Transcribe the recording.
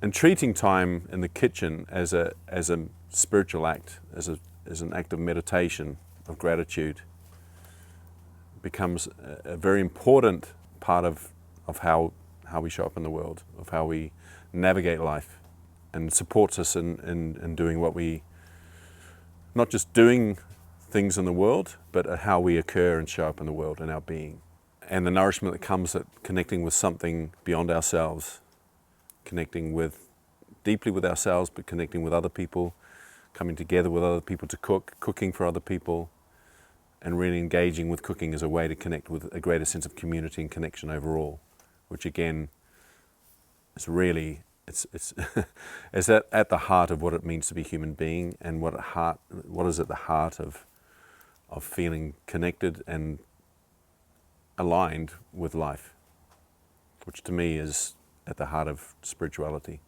And treating time in the kitchen as a spiritual act, as an act of meditation, of gratitude, becomes a very important part of how we show up in the world, of how we navigate life, and supports us in doing what we, not just doing things in the world, but how we occur and show up in the world in our being. And the nourishment that comes at connecting with something beyond ourselves, connecting deeply with ourselves, but connecting with other people, coming together with other people to cooking for other people, and really engaging with cooking as a way to connect with a greater sense of community and connection overall, which again is really, it's is at the heart of what it means to be a human being, and what is at the heart of feeling connected and aligned with life, which to me is at the heart of spirituality.